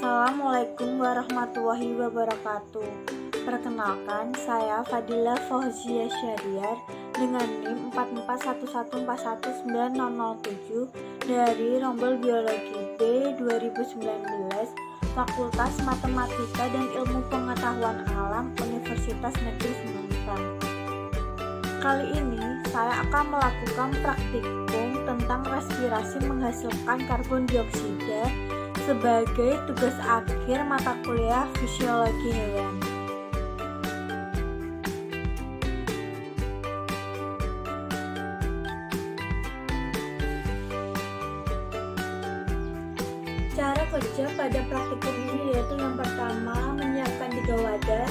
Assalamualaikum warahmatullahi wabarakatuh. Perkenalkan, saya Fadila Fauzia Syahriar dengan NIM 441141907 dari Rombel Biologi B 2019 Fakultas Matematika dan Ilmu Pengetahuan Alam Universitas Negeri Semarang. Kali ini saya akan melakukan praktikum tentang respirasi menghasilkan karbon dioksida sebagai tugas akhir mata kuliah fisiologi hewan. Cara kerja pada praktikum ini yaitu yang pertama, menyiapkan 3 wadah.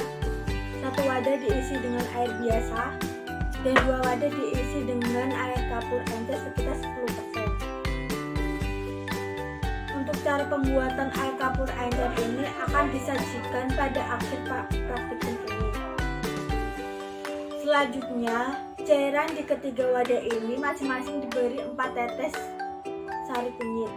1 wadah diisi dengan air biasa dan 2 wadah diisi dengan air kapur enter sekitar 10%. Untuk cara pembuatan air kapur encer ini akan disajikan pada akhir praktikum ini. Selanjutnya, cairan di ketiga wadah ini masing-masing diberi 4 tetes sari kunyit.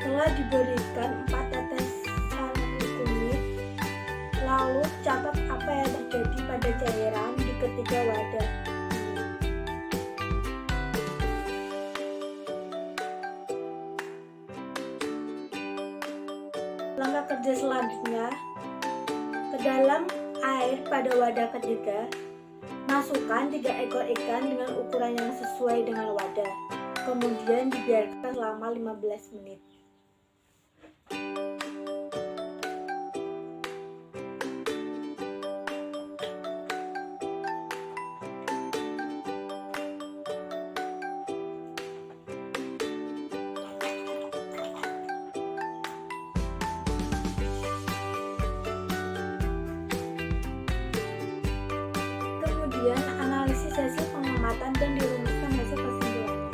Setelah diberikan 4 tetes sari kunyit, lalu catat apa yang terjadi pada cairan di ketiga wadah. Langkah kerja selanjutnya, ke dalam air pada wadah ketiga, masukkan 3 ekor ikan dengan ukuran yang sesuai dengan wadah. Kemudian dibiarkan selama 15 menit. Kemudian analisis hasil pengamatan dan dirumuskan hasil kesimpulannya.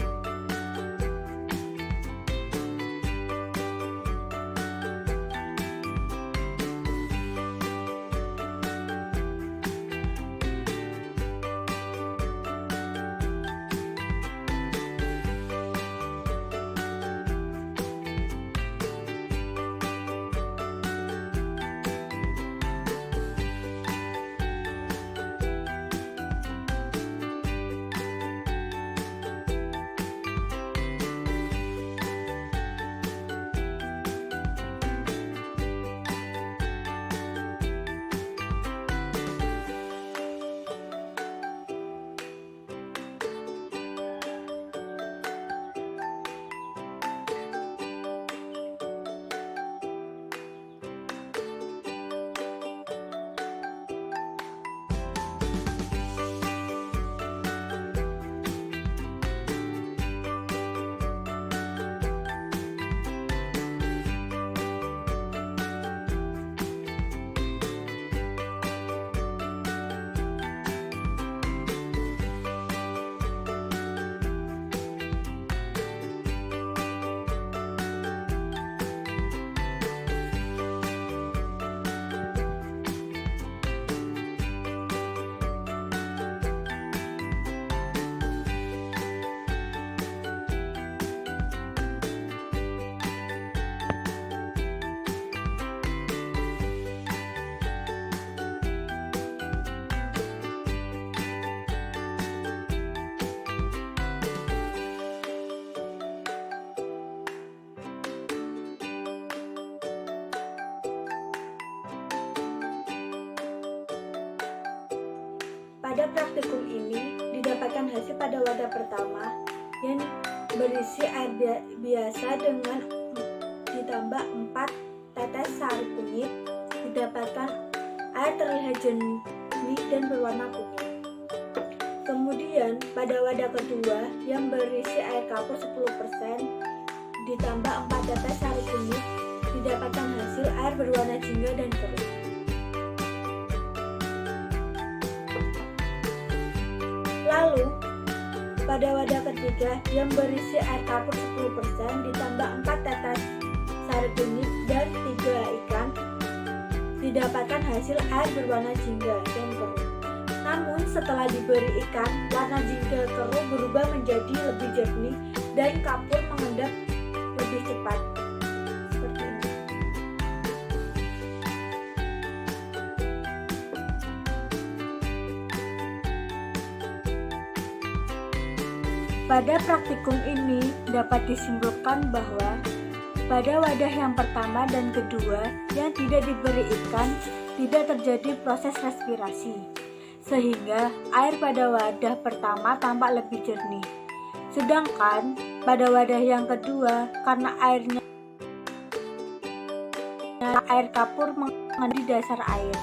Pada praktikum ini didapatkan hasil pada wadah pertama yang berisi air biasa dengan ditambah 4 tetes sari kunyit, didapatkan air terlihat jernih dan berwarna kuning. Kemudian pada wadah kedua yang berisi air kapur 10% ditambah 4 tetes sari kunyit, didapatkan hasil air berwarna jingga dan keruh. Lalu pada wadah ketiga yang berisi air kapur 10% ditambah 4 tetes sari kunyit dan 3 ikan, didapatkan hasil air berwarna jingga dan keruh. Namun setelah diberi ikan, warna jingga keruh berubah menjadi lebih jernih dan kapur mengendap lebih cepat. Seperti ini. Pada praktikum ini dapat disimpulkan bahwa pada wadah yang pertama dan kedua yang tidak diberi ikan tidak terjadi proses respirasi, sehingga air pada wadah pertama tampak lebih jernih. Sedangkan pada wadah yang kedua karena air kapur mengendap di dasar air.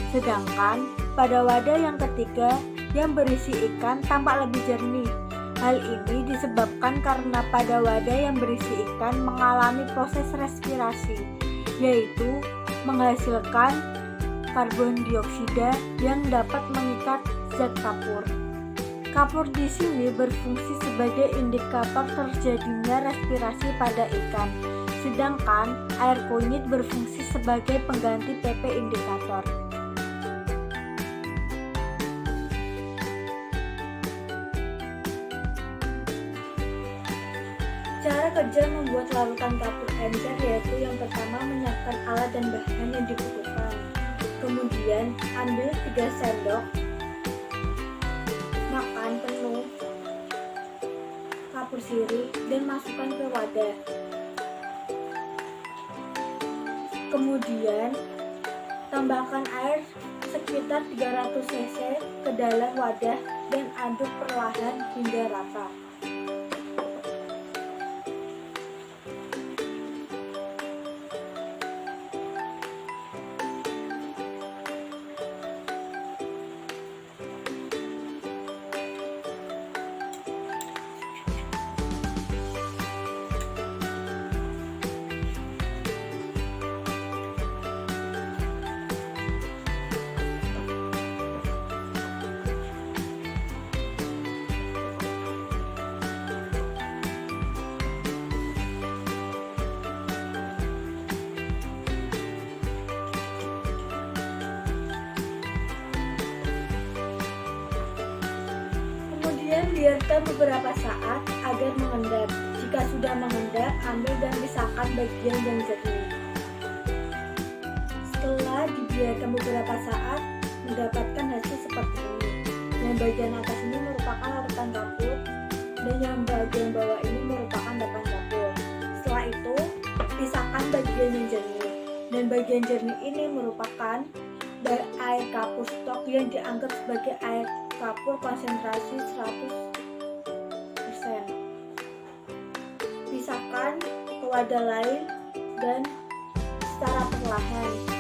Sedangkan pada wadah yang ketiga yang berisi ikan tampak lebih jernih. Hal ini disebabkan karena pada wadah yang berisi ikan mengalami proses respirasi, yaitu menghasilkan karbon dioksida yang dapat mengikat zat kapur. Kapur di sini berfungsi sebagai indikator terjadinya respirasi pada ikan, sedangkan air kunyit berfungsi sebagai pengganti PP indikator. Cara kerja membuat larutan kapur encer yaitu yang pertama menyiapkan alat dan bahan yang dibutuhkan. Kemudian ambil 3 sendok makan penuh kapur sirih dan masukkan ke wadah. Kemudian tambahkan air sekitar 300 cc ke dalam wadah dan aduk perlahan hingga rata. Kemudian biarkan beberapa saat agar mengendap. Jika sudah mengendap, ambil dan pisahkan bagian yang jernih. Setelah dibiarkan beberapa saat, mendapatkan hasil seperti ini. Yang bagian atas ini merupakan larutan kapur dan yang bagian bawah ini merupakan endapan kapur. Setelah itu, pisahkan bagian yang jernih. Dan bagian jernih ini merupakan air kapur stok yang dianggap sebagai air kapur konsentrasi 100%. Pisahkan ke wadah lain dan secara perlahan.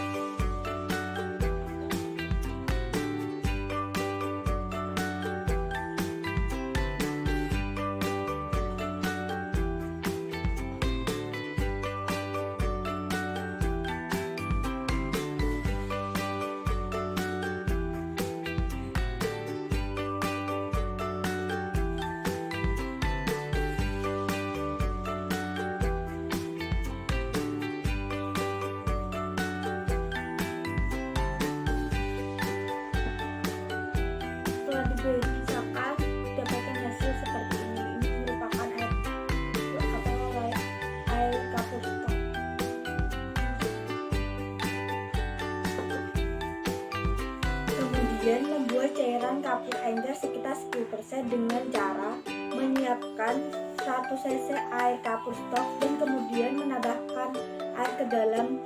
Pisahkan, dapatkan hasil seperti ini. Ini merupakan air kapur stok. Kemudian membuat cairan kapur encer sekitar 10% dengan cara menyiapkan 100 cc air kapur stok dan kemudian menambahkan air ke dalam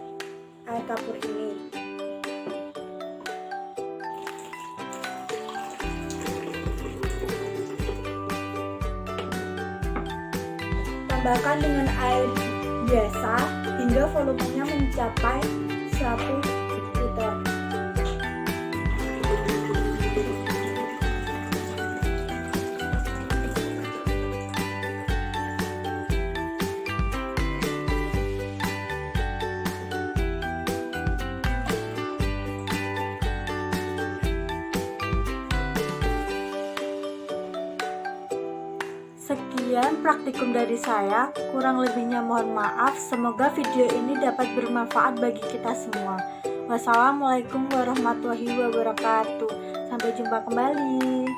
air kapur ini. Tambahkan dengan air biasa hingga volumenya mencapai 1 liter. Sekian praktikum dari saya, kurang lebihnya mohon maaf. Semoga video ini dapat bermanfaat bagi kita semua. Wassalamualaikum warahmatullahi wabarakatuh. Sampai jumpa kembali.